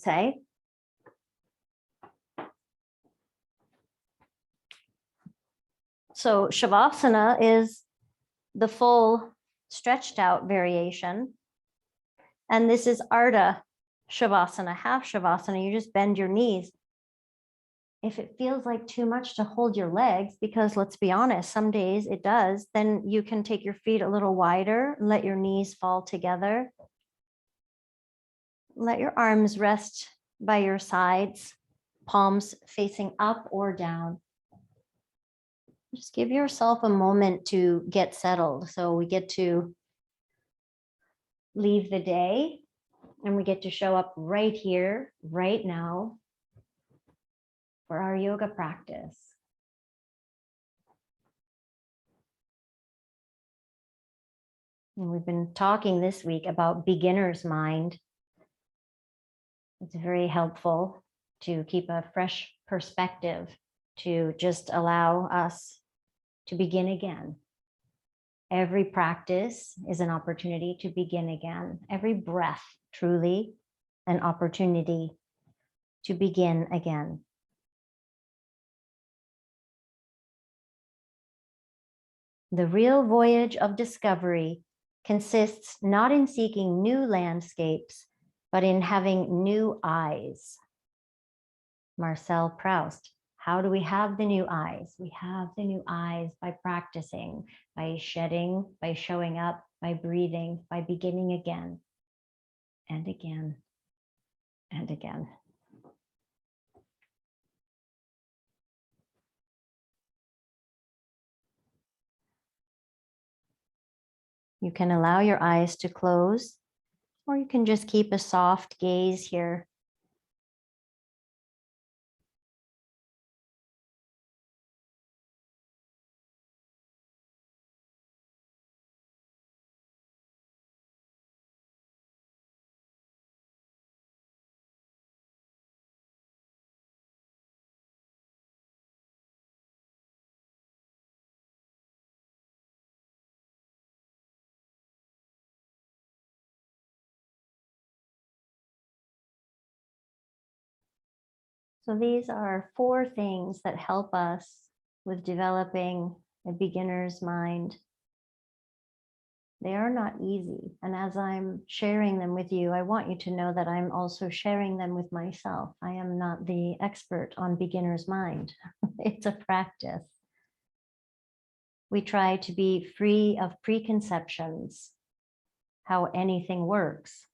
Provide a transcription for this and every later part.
say. So Shavasana is the full stretched out variation. And this is Ardha Shavasana, half Shavasana. You just bend your knees. If it feels like too much to hold your legs, because let's be honest, some days it does, then you can take your feet a little wider, let your knees fall together. Let your arms rest by your sides, palms facing up or down. Just give yourself a moment to get settled. So we get to leave the day and we get to show up right here, right now for our yoga practice. And we've been talking this week about beginner's mind. It's very helpful to keep a fresh perspective, to just allow us to begin again. Every practice is an opportunity to begin again. Every breath, truly, an opportunity to begin again. The real voyage of discovery consists not in seeking new landscapes, but in having new eyes. Marcel Proust. How do we have the new eyes? We have the new eyes by practicing, by shedding, by showing up, by breathing, by beginning again and again and again. You can allow your eyes to close, or you can just keep a soft gaze here. So these are 4 things that help us with developing a beginner's mind. They are not easy. And as I'm sharing them with you, I want you to know that I'm also sharing them with myself. I am not the expert on beginner's mind. It's a practice. We try to be free of preconceptions, how anything works.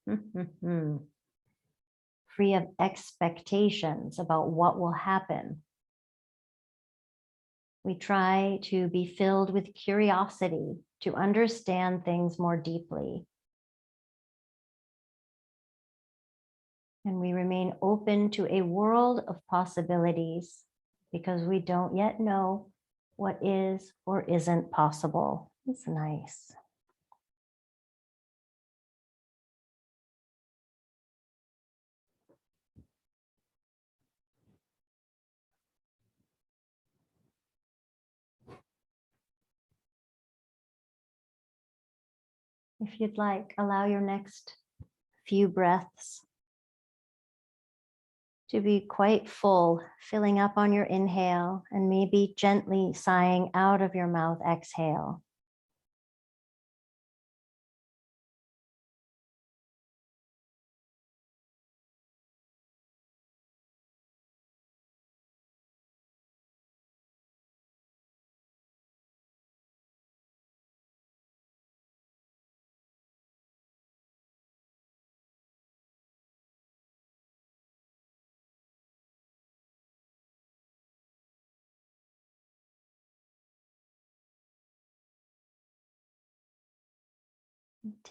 Free of expectations about what will happen. We try to be filled with curiosity to understand things more deeply. And we remain open to a world of possibilities because we don't yet know what is or isn't possible. It's nice. If you'd like, allow your next few breaths to be quite full, filling up on your inhale and maybe gently sighing out of your mouth, exhale.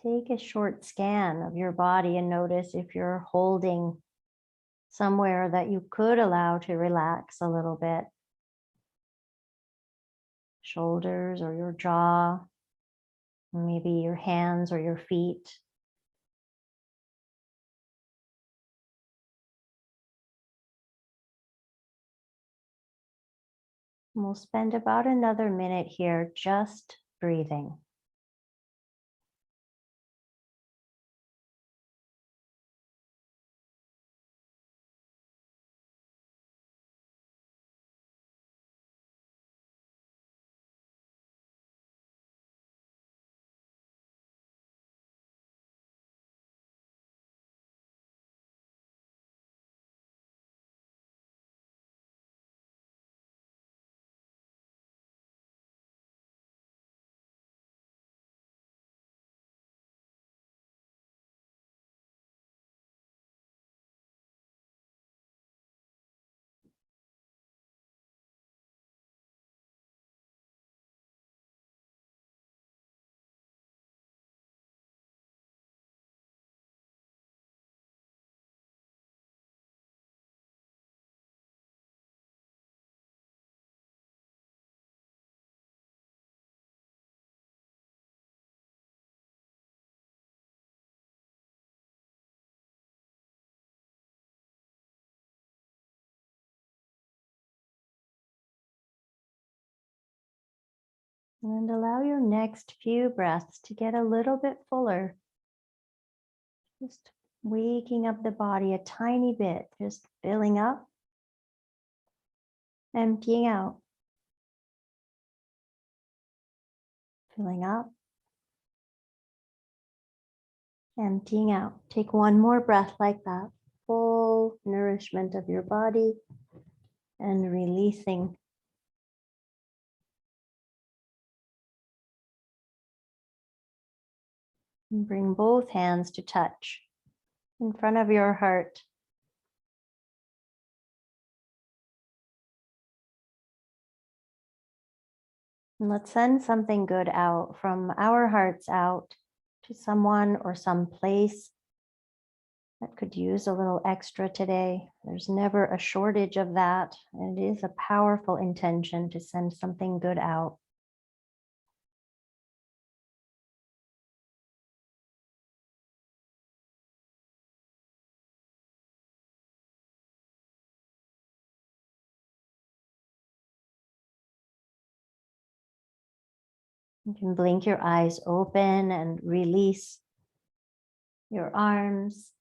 Take a short scan of your body and notice if you're holding somewhere that you could allow to relax a little bit. Shoulders or your jaw, maybe your hands or your feet. And we'll spend about another minute here just breathing. And allow your next few breaths to get a little bit fuller. Just waking up the body a tiny bit, just filling up, emptying out, filling up, emptying out. Take one more breath like that. Full nourishment of your body and releasing. And bring both hands to touch in front of your heart. And let's send something good out from our hearts out to someone or some place that could use a little extra today. There's never a shortage of that. And it is a powerful intention to send something good out. You can blink your eyes open and release your arms,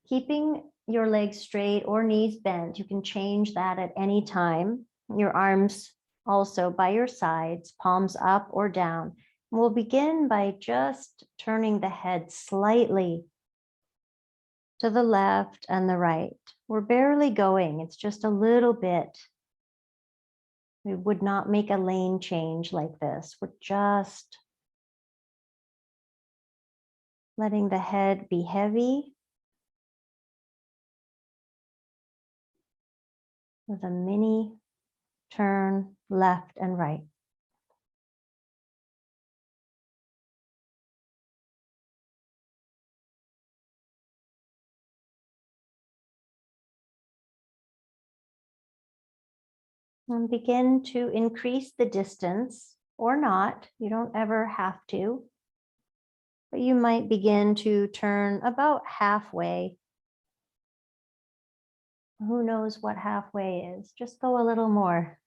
keeping your legs straight or knees bent. You can change that at any time. Your arms also by your sides, palms up or down. We'll begin by just turning the head slightly to the left and the right. We're barely going, it's just a little bit. We would not make a lane change like this. We're just letting the head be heavy with a mini turn left and right. And begin to increase the distance or not. You don't ever have to, but you might begin to turn about halfway. Who knows what halfway is? Just go a little more.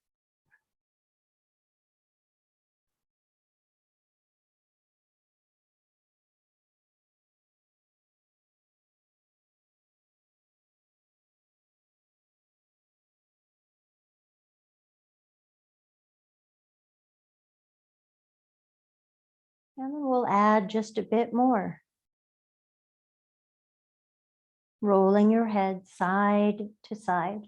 And then we'll add just a bit more. Rolling your head side to side.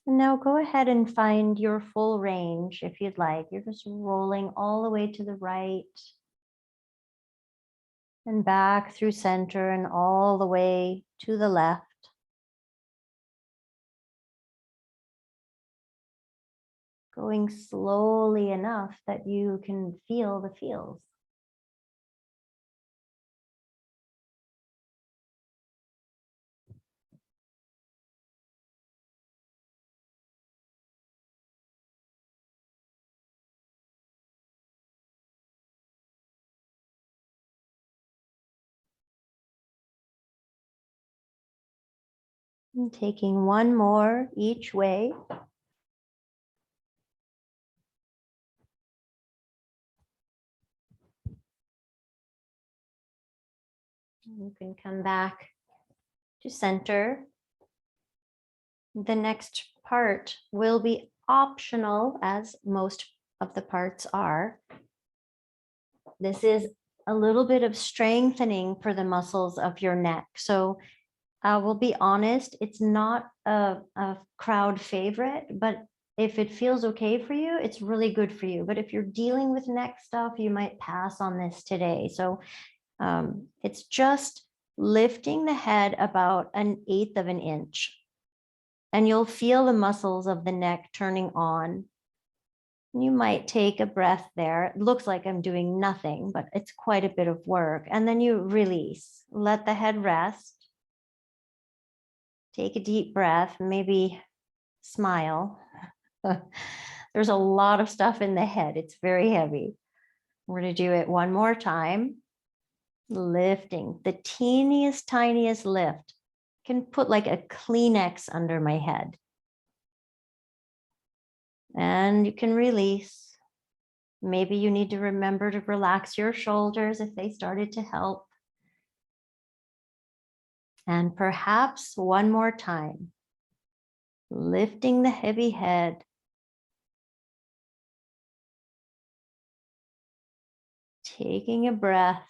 And now go ahead and find your full range if you'd like. You're just rolling all the way to the right and back through center and all the way to the left. Going slowly enough that you can feel the feels. And taking one more each way. You can come back to center. The next part will be optional, as most of the parts are. This is a little bit of strengthening for the muscles of your neck. So I will be honest, it's not a crowd favorite, but if it feels okay for you, it's really good for you. But if you're dealing with neck stuff, you might pass on this today. So it's just lifting the head about 1/8 of an inch. And you'll feel the muscles of the neck turning on. You might take a breath there. It looks like I'm doing nothing, but it's quite a bit of work. And then you release, let the head rest. Take a deep breath, maybe smile. There's a lot of stuff in the head. It's very heavy. We're going to do it one more time. Lifting the teeniest, tiniest lift. Can put like a Kleenex under my head. And you can release. Maybe you need to remember to relax your shoulders if they started to help. And perhaps one more time, lifting the heavy head. Taking a breath.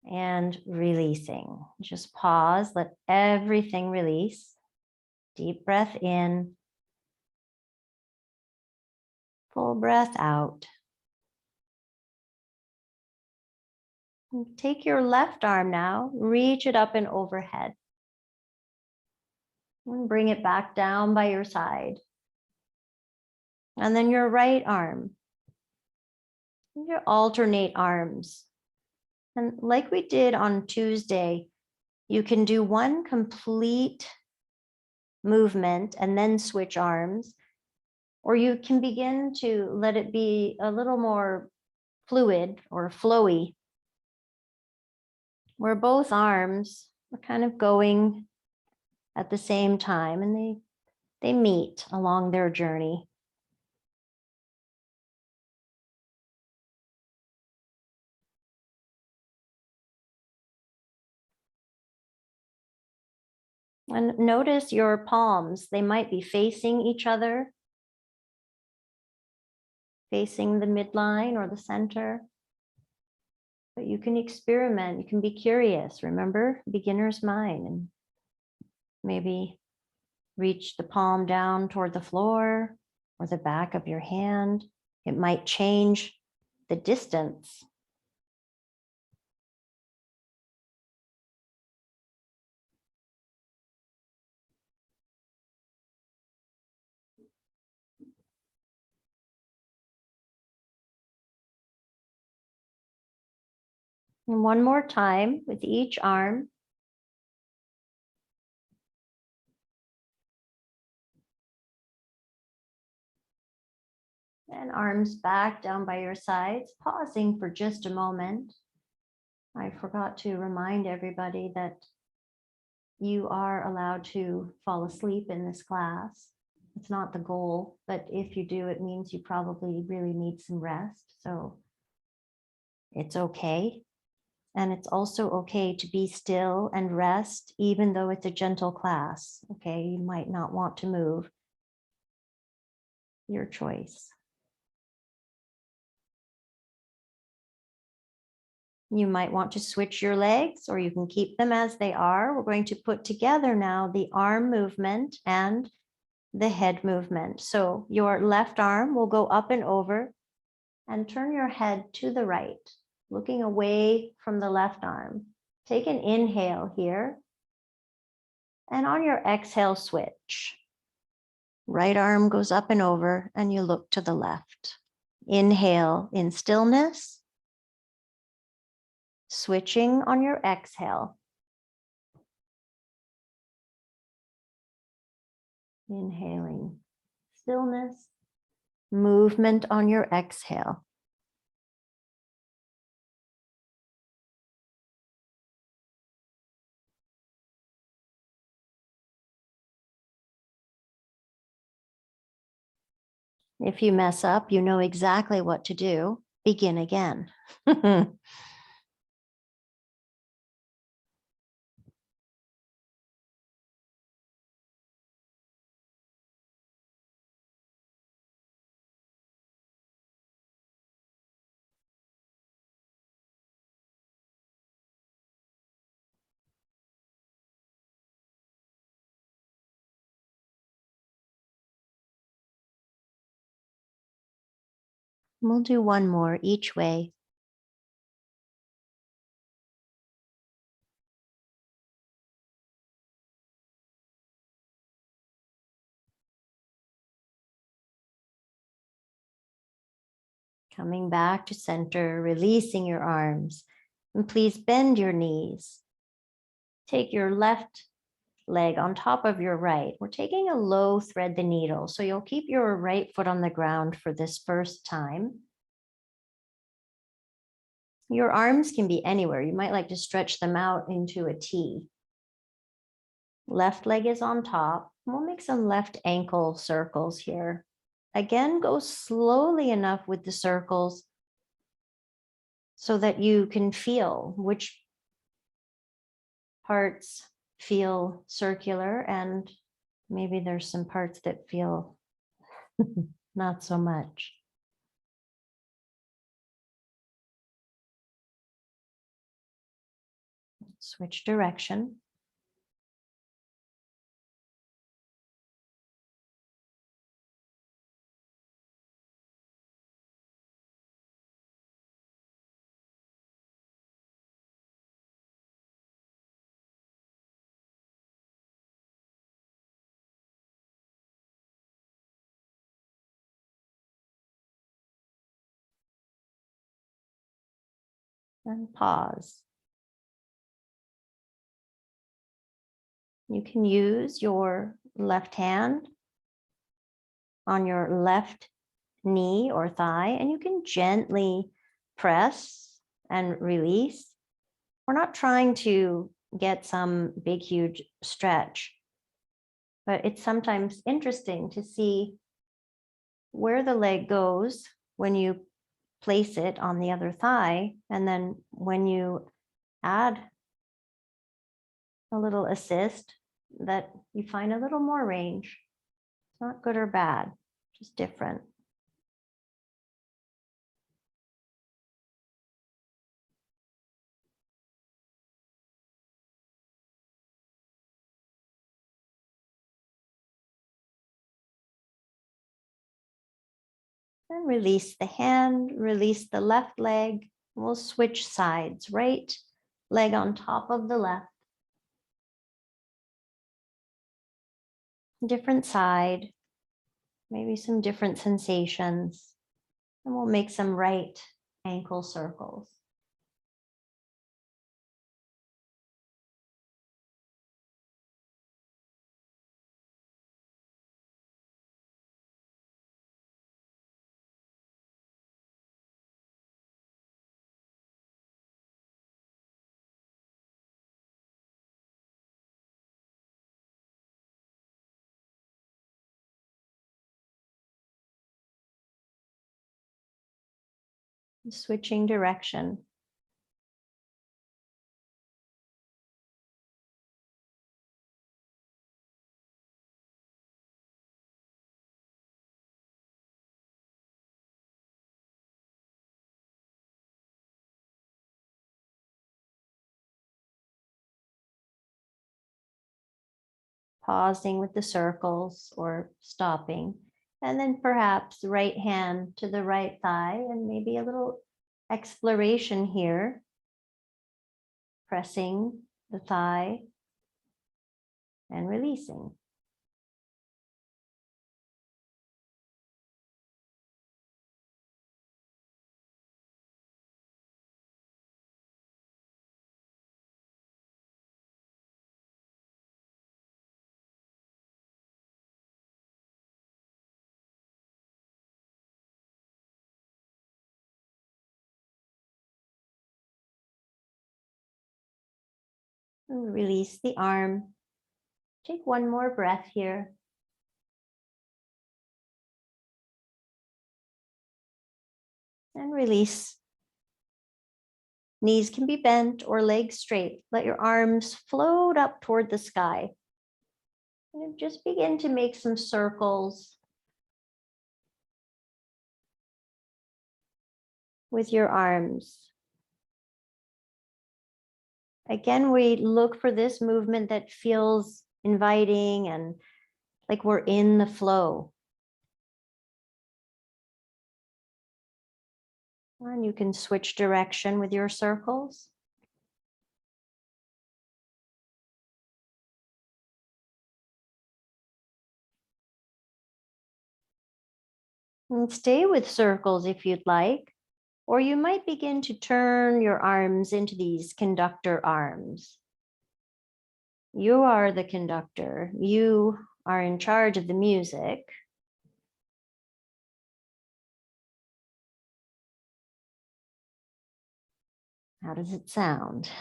And releasing. Just pause, let everything release. Deep breath in. Full breath out. Take your left arm now, reach it up and overhead. And bring it back down by your side. And then your right arm. Your alternate arms. And like we did on Tuesday, you can do one complete movement and then switch arms, or you can begin to let it be a little more fluid or flowy, where both arms are kind of going at the same time and they meet along their journey. And notice your palms, they might be facing each other, facing the midline or the center. But you can experiment, you can be curious. Remember, beginner's mind, and maybe reach the palm down toward the floor or the back of your hand. It might change the distance. And one more time with each arm. And arms back down by your sides, pausing for just a moment. I forgot to remind everybody that you are allowed to fall asleep in this class. It's not the goal, but if you do, it means you probably really need some rest. So it's okay. And it's also okay to be still and rest, even though it's a gentle class. Okay, you might not want to move. Your choice. You might want to switch your legs, or you can keep them as they are. We're going to put together now the arm movement and the head movement. So your left arm will go up and over, and turn your head to the right, looking away from the left arm. Take an inhale here. And on your exhale, switch. Right arm goes up and over, and you look to the left. Inhale in stillness. Switching on your exhale. Inhaling stillness. Movement on your exhale. If you mess up, you know exactly what to do. Begin again. We'll do one more each way. Coming back to center, releasing your arms. And please bend your knees. Take your left leg on top of your right. We're taking a low thread the needle. So you'll keep your right foot on the ground for this first time. Your arms can be anywhere. You might like to stretch them out into a T. Left leg is on top. We'll make some left ankle circles here. Again, go slowly enough with the circles so that you can feel which parts feel circular, and maybe there's some parts that feel not so much. Switch direction. And pause. You can use your left hand on your left knee or thigh, and you can gently press and release. We're not trying to get some big, huge stretch, but it's sometimes interesting to see where the leg goes when you place it on the other thigh, and then when you add a little assist, that you find a little more range. It's not good or bad, just different. And release the hand, release the left leg. We'll switch sides, right leg on top of the left. Different side, maybe some different sensations. And we'll make some right ankle circles. Switching direction. Pausing with the circles or stopping, and then perhaps right hand to the right thigh, and maybe a little exploration here, pressing the thigh and releasing. And release the arm. Take one more breath here. And release. Knees can be bent or legs straight. Let your arms float up toward the sky. And just begin to make some circles with your arms. Again, we look for this movement that feels inviting and like we're in the flow. And you can switch direction with your circles. And stay with circles if you'd like, or you might begin to turn your arms into these conductor arms. You are the conductor. You are in charge of the music. How does it sound?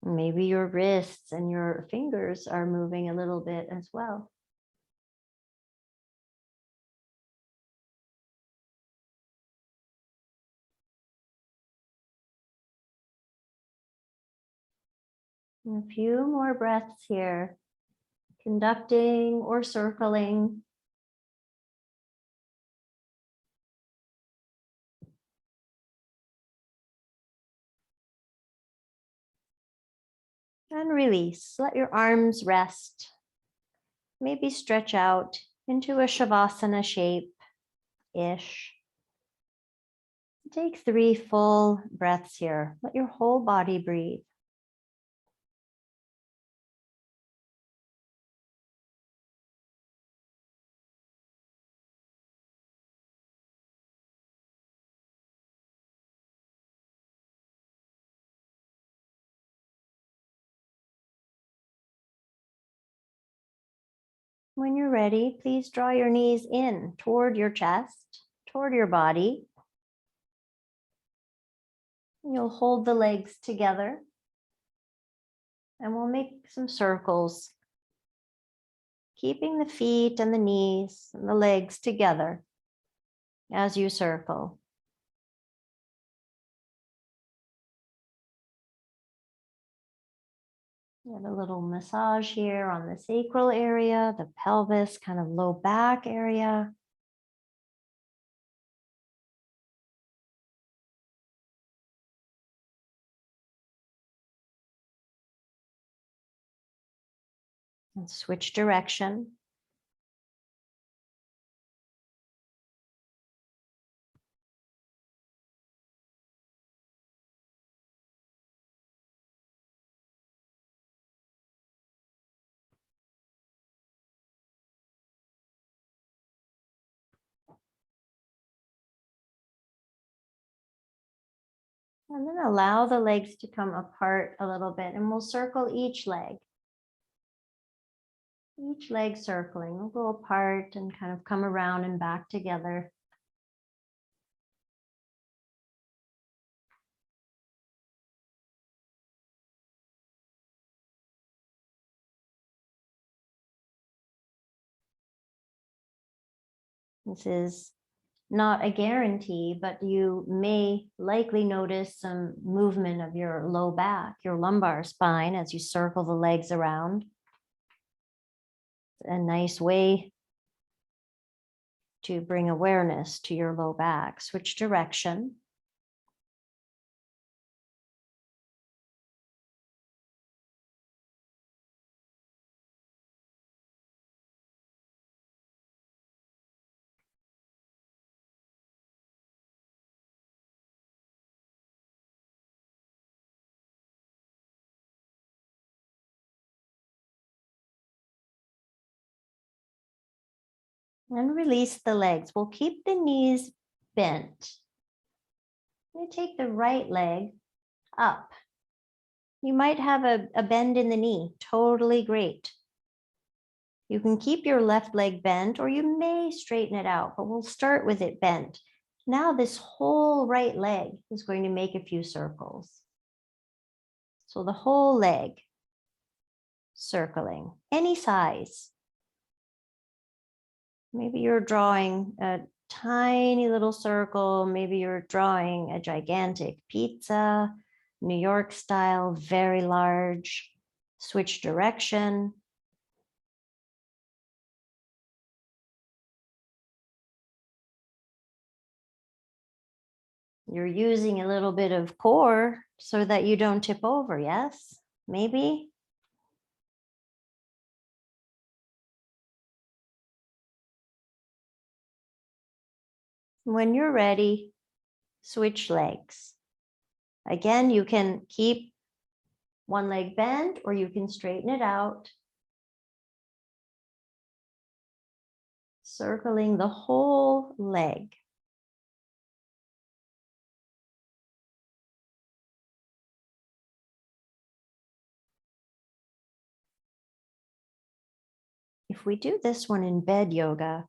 Maybe your wrists and your fingers are moving a little bit as well. And a few more breaths here, conducting or circling. And release. Let your arms rest. Maybe stretch out into a Shavasana shape-ish. Take 3 full breaths here. Let your whole body breathe. When you're ready, please draw your knees in toward your chest, toward your body. You'll hold the legs together and we'll make some circles, keeping the feet and the knees and the legs together as you circle. Get a little massage here on the sacral area, the pelvis, kind of low back area. And switch direction. And then allow the legs to come apart a little bit and we'll circle each leg. Each leg circling, we'll go apart and kind of come around and back together. This is not a guarantee, but you may likely notice some movement of your low back, your lumbar spine as you circle the legs around. A nice way to bring awareness to your low back. Switch direction. And release the legs. We'll keep the knees bent. You take the right leg up. You might have a bend in the knee, totally great. You can keep your left leg bent or you may straighten it out, but we'll start with it bent. Now this whole right leg is going to make a few circles. So the whole leg circling, any size. Maybe you're drawing a tiny little circle. Maybe you're drawing a gigantic pizza, New York style, very large. Switch direction. You're using a little bit of core so that you don't tip over, yes? Maybe? When you're ready, switch legs. Again, you can keep one leg bent or you can straighten it out. Circling the whole leg. if we do this one in bed yoga,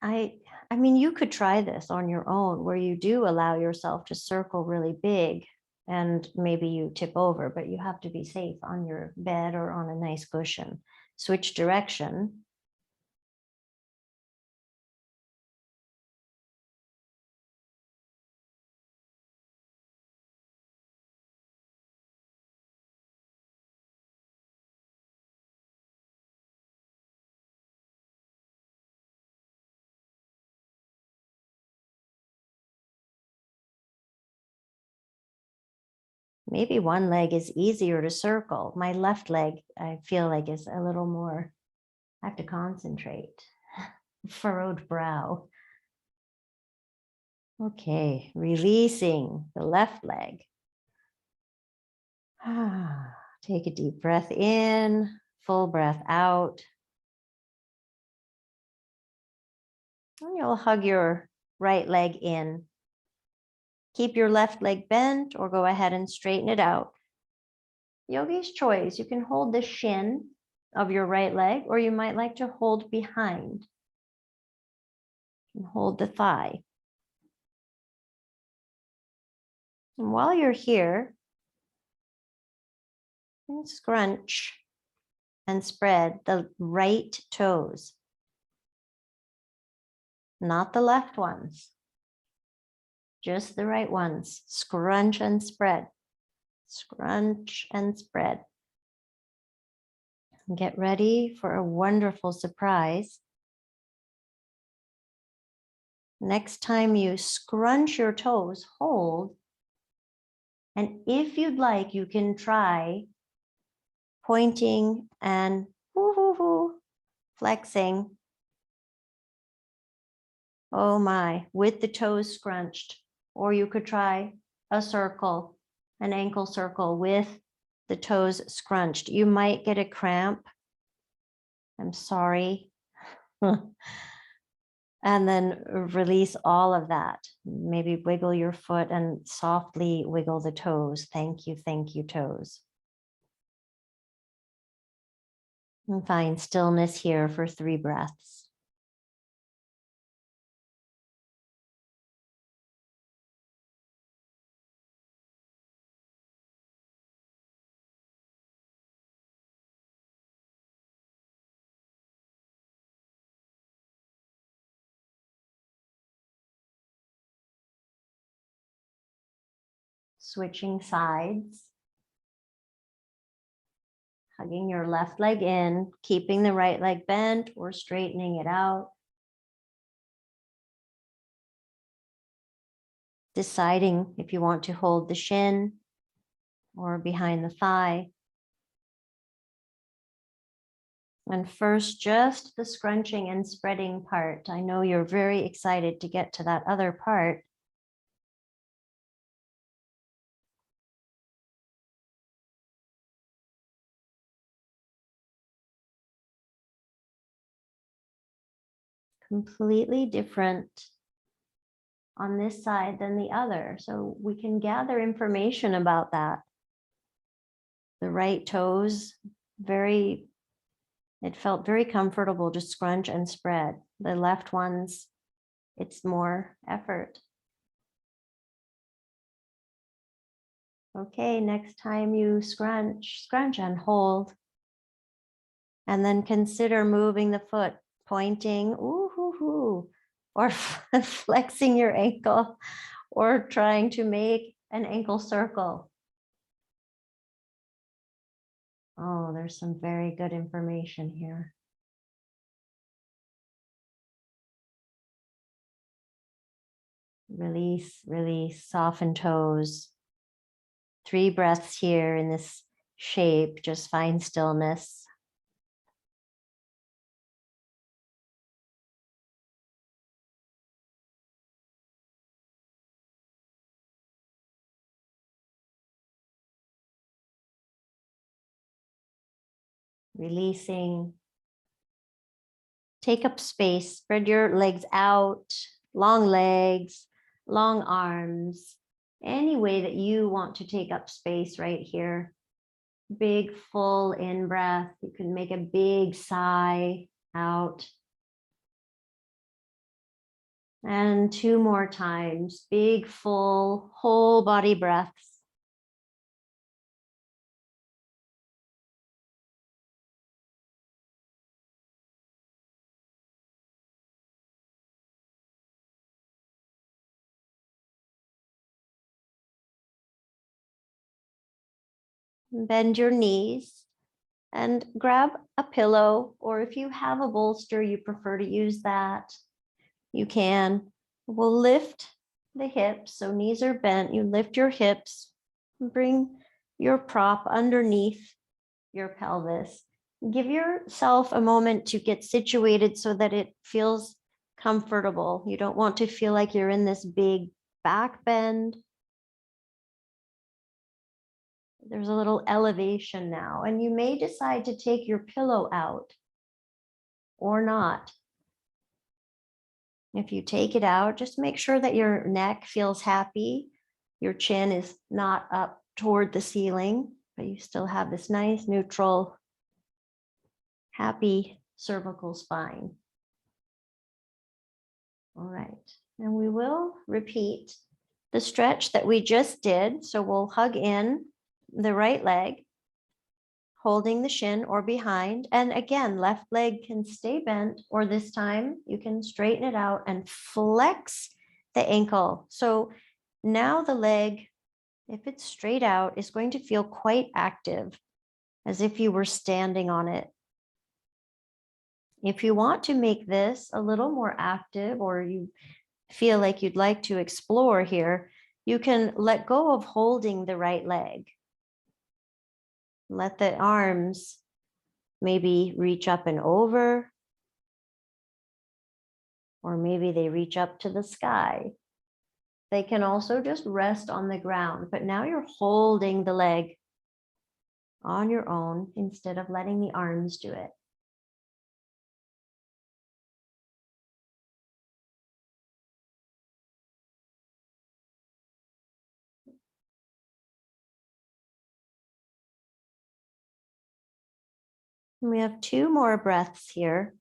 I mean, you could try this on your own where you do allow yourself to circle really big and maybe you tip over, but you have to be safe on your bed or on a nice cushion. Switch direction. Maybe one leg is easier to circle. My left leg, I feel like, is a little more, I have to concentrate. Furrowed brow. Okay, releasing the left leg. Take a deep breath in, full breath out. And you'll hug your right leg in. Keep your left leg bent or go ahead and straighten it out. Yogi's choice. You can hold the shin of your right leg, or you might like to hold behind. And hold the thigh. And while you're here, scrunch and spread the right toes, not the left ones, just the right ones. Scrunch and spread, scrunch and spread. Get ready for a wonderful surprise. Next time you scrunch your toes, hold. And if you'd like, you can try pointing and flexing. Oh my, with the toes scrunched. Or you could try a circle, an ankle circle with the toes scrunched. You might get a cramp. I'm sorry. And then release all of that. Maybe wiggle your foot and softly wiggle the toes. Thank you, toes. And find stillness here for 3 breaths. Switching sides. Hugging your left leg in, keeping the right leg bent or straightening it out. Deciding if you want to hold the shin or behind the thigh. And first, just the scrunching and spreading part. I know you're very excited to get to that other part. Completely different on this side than the other. So we can gather information about that. The right toes, it felt very comfortable to scrunch and spread. The left ones, it's more effort. Okay, next time you scrunch and hold. And then consider moving the foot, pointing, or flexing your ankle, or trying to make an ankle circle. Oh, there's some very good information here. Release, release, soften toes. 3 breaths here in this shape, just find stillness. Releasing. Take up space, spread your legs out, long legs, long arms, any way that you want to take up space right here. big full in breath. You can make a big sigh out. And 2 more times, big full whole body breaths. Bend your knees and grab a pillow, or if you have a bolster, you prefer to use that, you can. We'll lift the hips, so knees are bent. You lift your hips, bring your prop underneath your pelvis. Give yourself a moment to get situated so that it feels comfortable. You don't want to feel like you're in this big back bend. There's a little elevation now, and you may decide to take your pillow out or not. If you take it out, just make sure that your neck feels happy. Your chin is not up toward the ceiling, but you still have this nice, neutral, happy cervical spine. All right, and we will repeat the stretch that we just did. So we'll hug in the right leg, holding the shin or behind. And again, left leg can stay bent, or this time you can straighten it out and flex the ankle. So now the leg, if it's straight out, is going to feel quite active, as if you were standing on it. If you want to make this a little more active, or you feel like you'd like to explore here, you can let go of holding the right leg. Let the arms maybe reach up and over, or maybe they reach up to the sky. They can also just rest on the ground, but now you're holding the leg on your own instead of letting the arms do it. We have 2 more breaths here.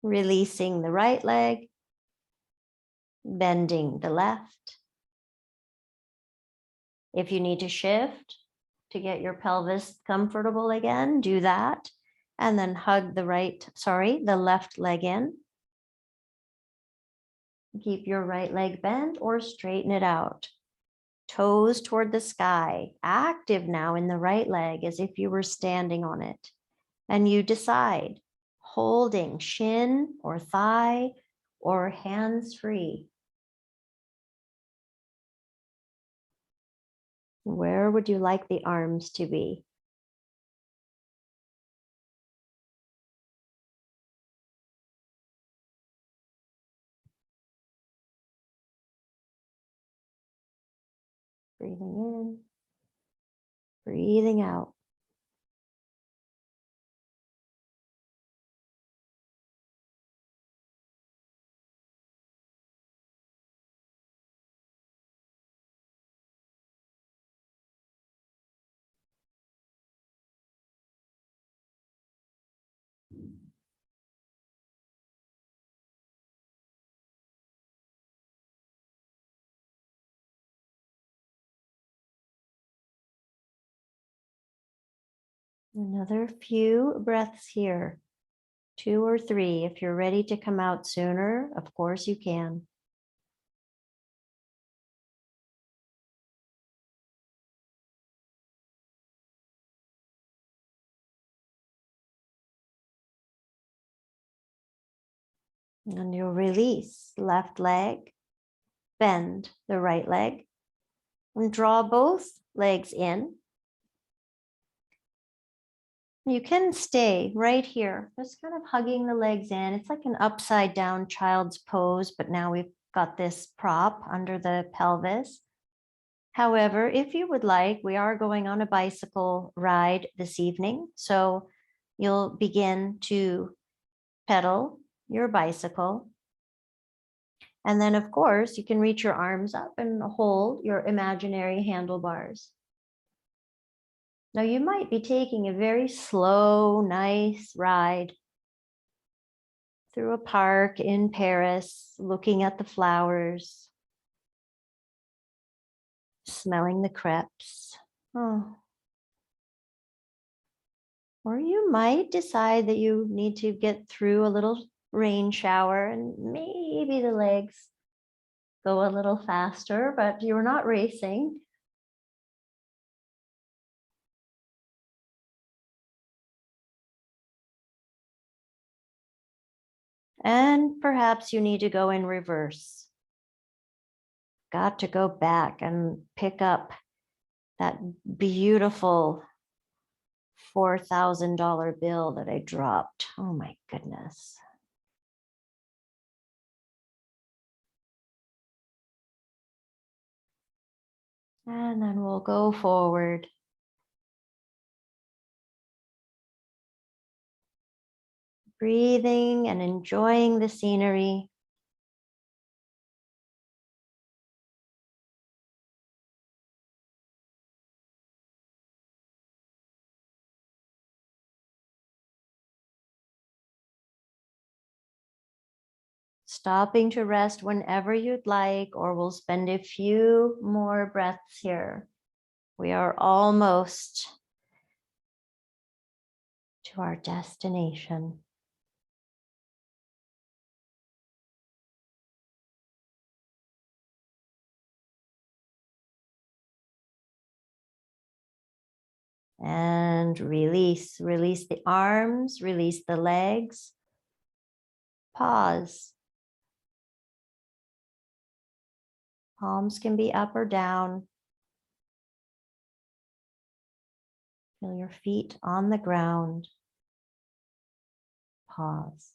Releasing the right leg, bending the left. If you need to shift to get your pelvis comfortable again, do that. And then hug the left leg in. Keep your right leg bent or straighten it out. Toes toward the sky, active now in the right leg as if you were standing on it. And you decide, holding shin or thigh or hands free. Where would you like the arms to be? Breathing in, breathing out. Another few breaths here, 2 or 3. If you're ready to come out sooner, of course you can. And you'll release left leg, bend the right leg, and draw both legs in. You can stay right here, just kind of hugging the legs in. It's like an upside down child's pose, but now we've got this prop under the pelvis. However, if you would like, we are going on a bicycle ride this evening. So you'll begin to pedal your bicycle. And then, of course, you can reach your arms up and hold your imaginary handlebars. Now, you might be taking a very slow, nice ride through a park in Paris, looking at the flowers, smelling the crepes. Oh. Or you might decide that you need to get through a little rain shower and maybe the legs go a little faster, but you're not racing. And perhaps you need to go in reverse. Got to go back and pick up that beautiful $4,000 bill that I dropped. Oh my goodness. And then we'll go forward. Breathing and enjoying the scenery. Stopping to rest whenever you'd like, or we'll spend a few more breaths here. We are almost to our destination. And release the arms, release the legs. Pause. Palms can be up or down. Feel your feet on the ground. Pause.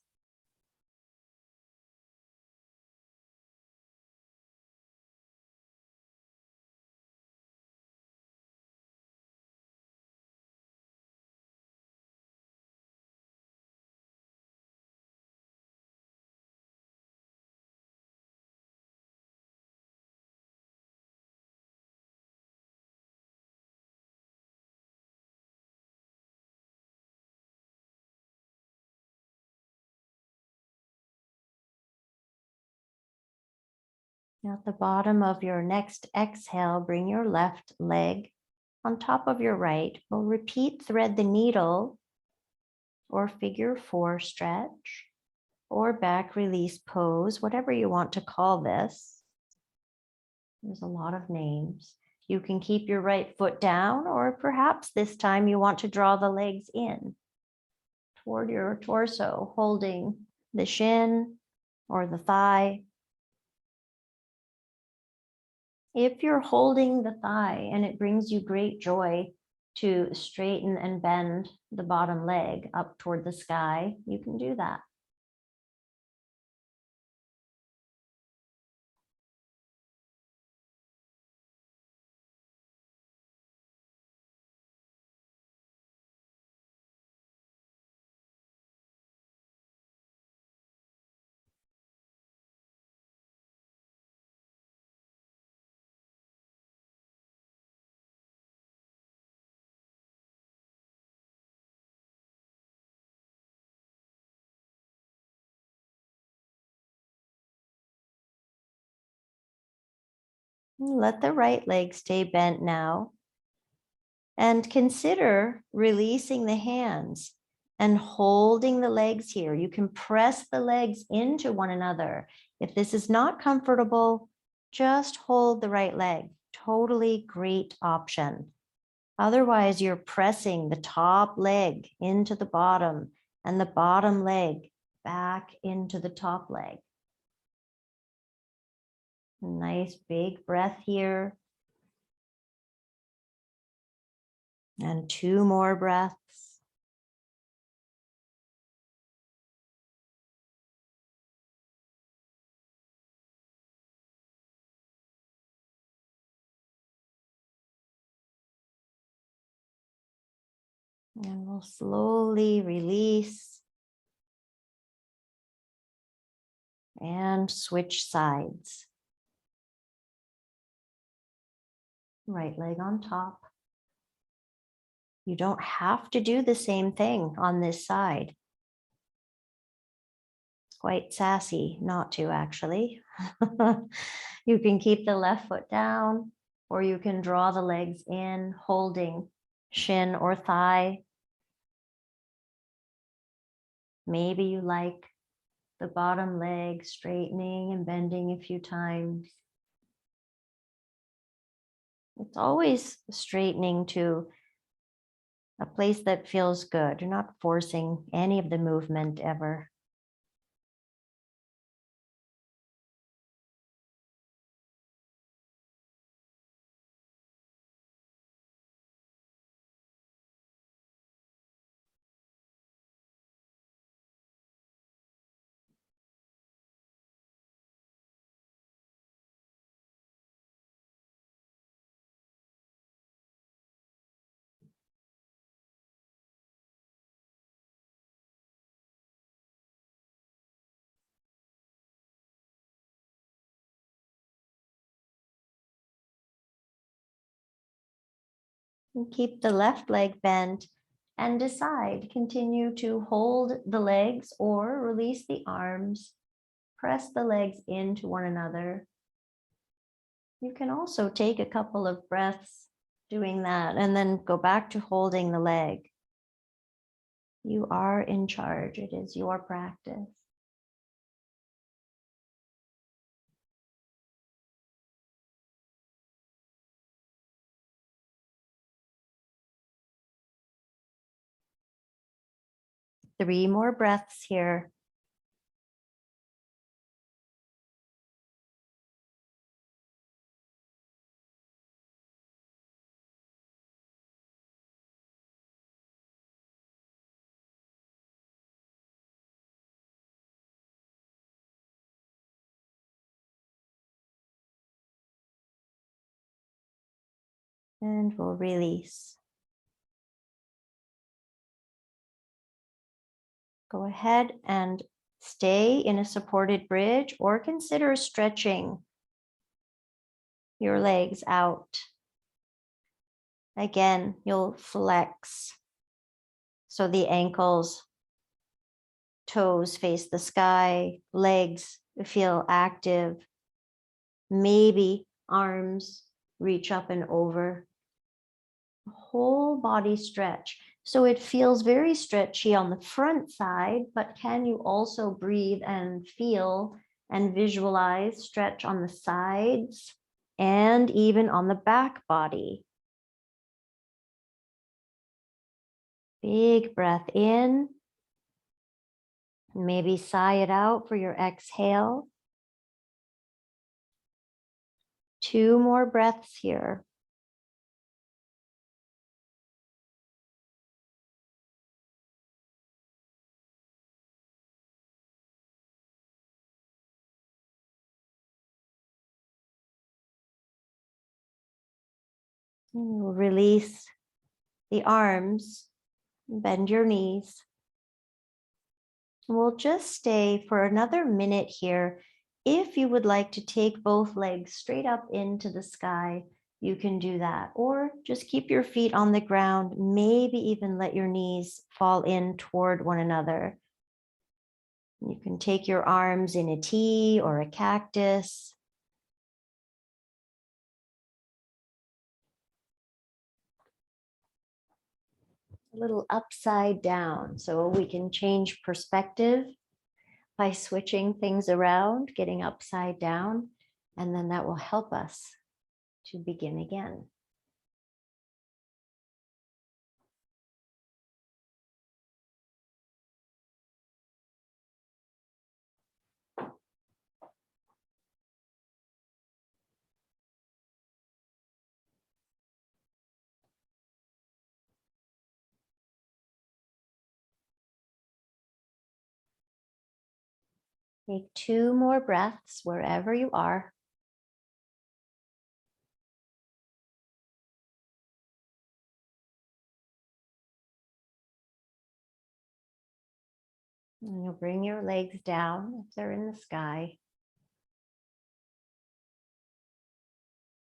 Now at the bottom of your next exhale, bring your left leg on top of your right. We'll repeat thread the needle or figure 4 stretch or back release pose, whatever you want to call this. There's a lot of names. You can keep your right foot down, or perhaps this time you want to draw the legs in toward your torso, holding the shin or the thigh. If you're holding the thigh and it brings you great joy to straighten and bend the bottom leg up toward the sky, you can do that. Let the right leg stay bent now. And consider releasing the hands and holding the legs here. You can press the legs into one another. If this is not comfortable, just hold the right leg. Totally great option. Otherwise, you're pressing the top leg into the bottom and the bottom leg back into the top leg. Nice big breath here. And 2 more breaths. And we'll slowly release And switch sides. Right leg on top. You don't have to do the same thing on this side. It's quite sassy not to, actually. You can keep the left foot down, or you can draw the legs in, holding shin or thigh. Maybe you like the bottom leg straightening and bending a few times. It's always straightening to a place that feels good. You're not forcing any of the movement ever. And keep the left leg bent and decide, continue to hold the legs or release the arms, press the legs into one another. You can also take a couple of breaths doing that and then go back to holding the leg. You are in charge. It is your practice. Three more breaths here. And we'll release. Go ahead and stay in a supported bridge or consider stretching your legs out. Again, you'll flex so the ankles, toes face the sky, legs feel active. Maybe arms reach up and over. Whole body stretch. So it feels very stretchy on the front side, but can you also breathe and feel and visualize stretch on the sides and even on the back body? Big breath in. Maybe sigh it out for your exhale. 2 more breaths here. We'll release the arms, bend your knees. We'll just stay for another minute here. If you would like to take both legs straight up into the sky, you can do that. Or just keep your feet on the ground, maybe even let your knees fall in toward one another. You can take your arms in a T or a cactus. A little upside down, so we can change perspective by switching things around, getting upside down, and then that will help us to begin again. Take 2 more breaths wherever you are. And you'll bring your legs down if they're in the sky.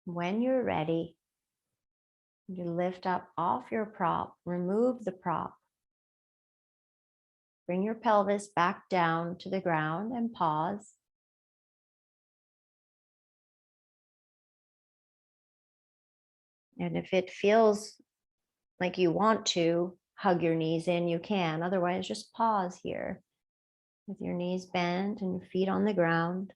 When you're ready, you lift up off your prop, remove the prop. Bring your pelvis back down to the ground and pause. And if it feels like you want to hug your knees in, you can. Otherwise, just pause here with your knees bent and your feet on the ground.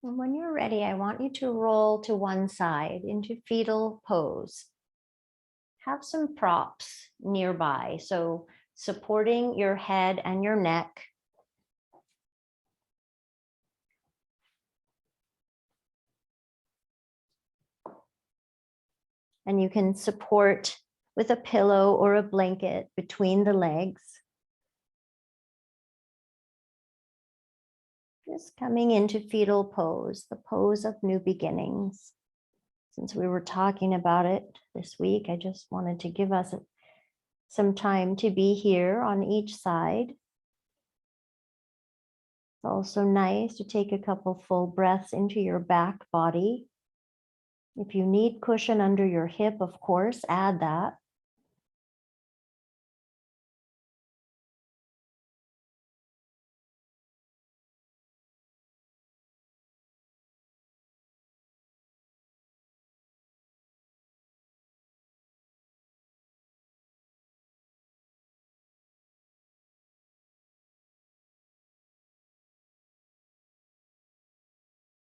And when you're ready, I want you to roll to one side into fetal pose. Have some props nearby. So supporting your head and your neck. And you can support with a pillow or a blanket between the legs. Just coming into fetal pose, the pose of new beginnings. Since we were talking about it this week, I just wanted to give us some time to be here on each side. It's also nice to take a couple full breaths into your back body. If you need cushion under your hip, of course, add that.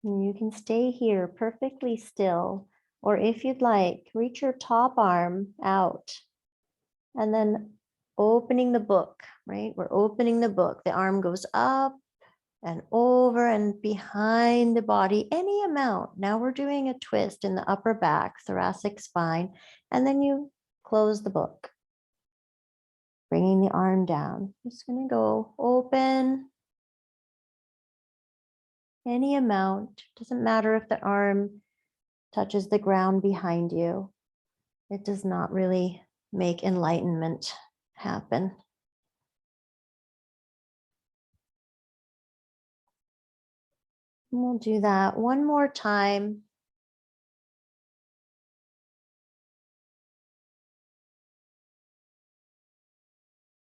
And you can stay here perfectly still, or if you'd like, reach your top arm out and then opening the book, right? We're opening the book. The arm goes up and over and behind the body, any amount. Now we're doing a twist in the upper back, thoracic spine, and then you close the book. Bringing the arm down. Just gonna go open, any amount. Doesn't matter if the arm touches the ground behind you. It does not really make enlightenment happen. And we'll do that one more time.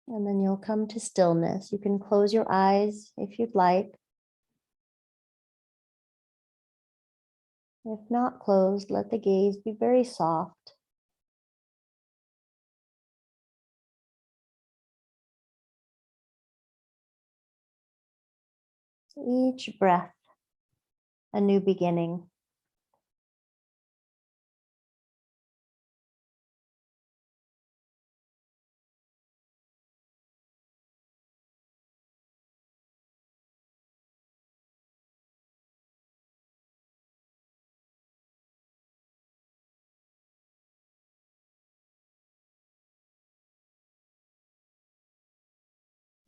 And then you'll come to stillness. You can close your eyes if you'd like. If not closed, let the gaze be very soft. Each breath, a new beginning.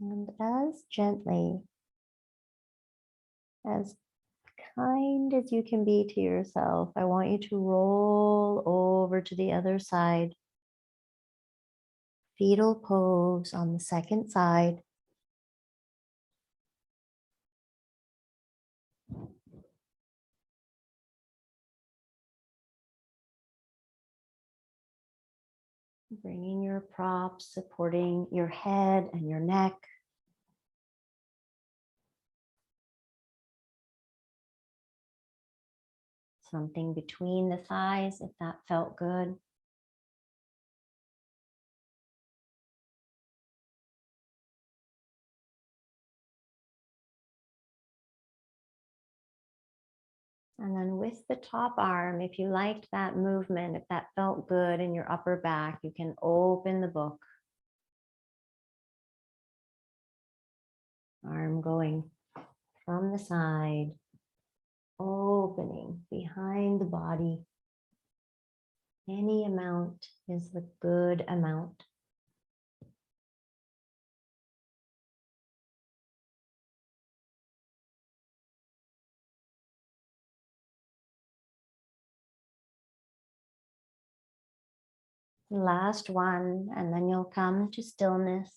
And as gently, as kind as you can be to yourself, I want you to roll over to the other side. Fetal pose on the second side. Bringing your props, supporting your head and your neck. Something between the thighs if that felt good. And then with the top arm, if you liked that movement, if that felt good in your upper back, you can open the book. Arm going from the side, opening behind the body. Any amount is the good amount. Last one, and then you'll come to stillness.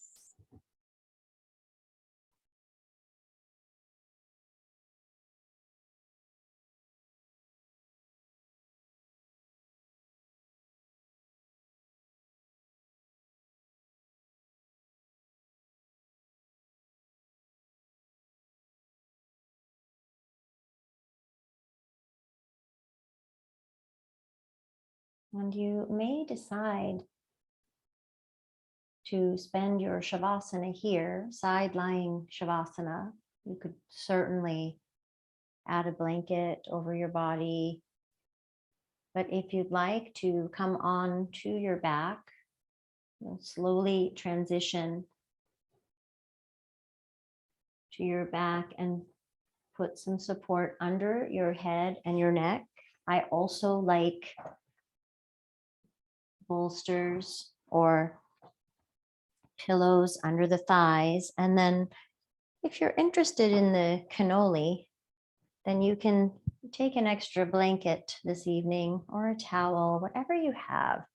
And you may decide to spend your Shavasana here, side lying Shavasana. You could certainly add a blanket over your body. But if you'd like to come on to your back, you'll slowly transition to your back and put some support under your head and your neck. I also like bolsters or pillows under the thighs. And then if you're interested in the cannoli, then you can take an extra blanket this evening or a towel, whatever you have.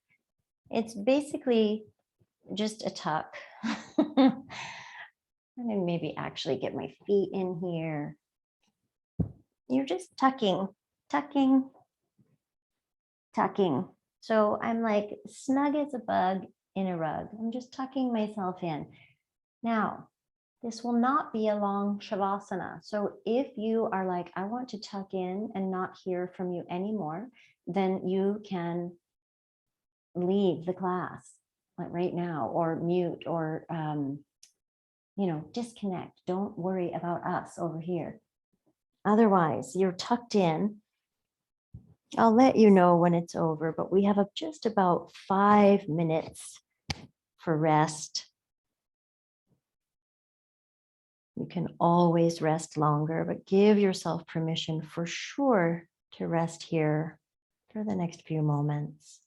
It's basically just a tuck. And then maybe actually get my feet in here. You're just tucking, tucking, tucking. So I'm like snug as a bug in a rug. I'm just tucking myself in. Now, this will not be a long Shavasana. So if you are like, I want to tuck in and not hear from you anymore, then you can leave the class like right now, or mute, or disconnect. Don't worry about us over here. Otherwise, you're tucked in. I'll let you know when it's over, but we have just about 5 minutes for rest. You can always rest longer, but give yourself permission for sure to rest here for the next few moments.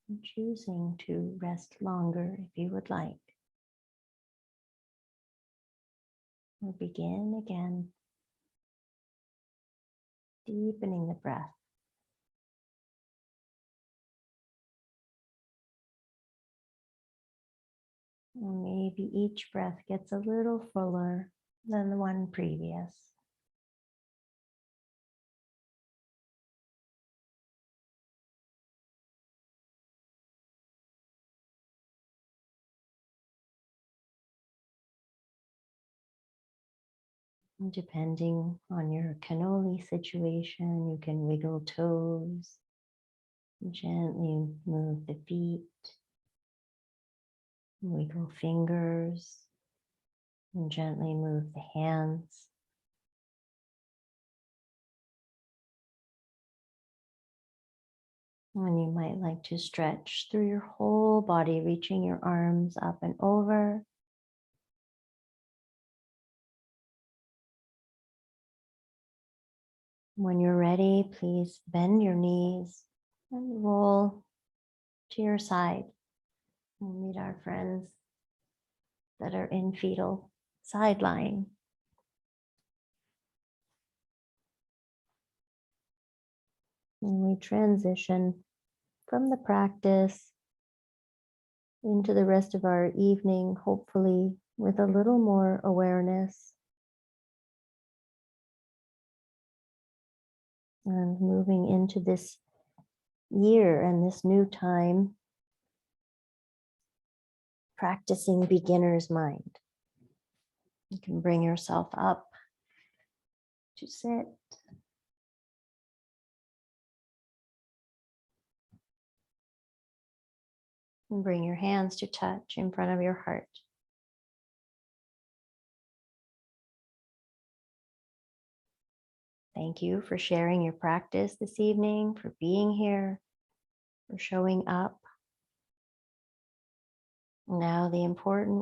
and choosing to rest longer if you would like. Or begin again, deepening the breath. And maybe each breath gets a little fuller than the one previous. And depending on your cannoli situation, you can wiggle toes, gently move the feet, wiggle fingers, and gently move the hands. And you might like to stretch through your whole body, reaching your arms up and over. When you're ready, please bend your knees and roll to your side. We'll meet our friends that are in fetal side lying. And we transition from the practice into the rest of our evening, hopefully with a little more awareness and moving into this year and this new time, practicing beginner's mind. You can bring yourself up to sit. And bring your hands to touch in front of your heart. Thank you for sharing your practice this evening, for being here, for showing up. Now the important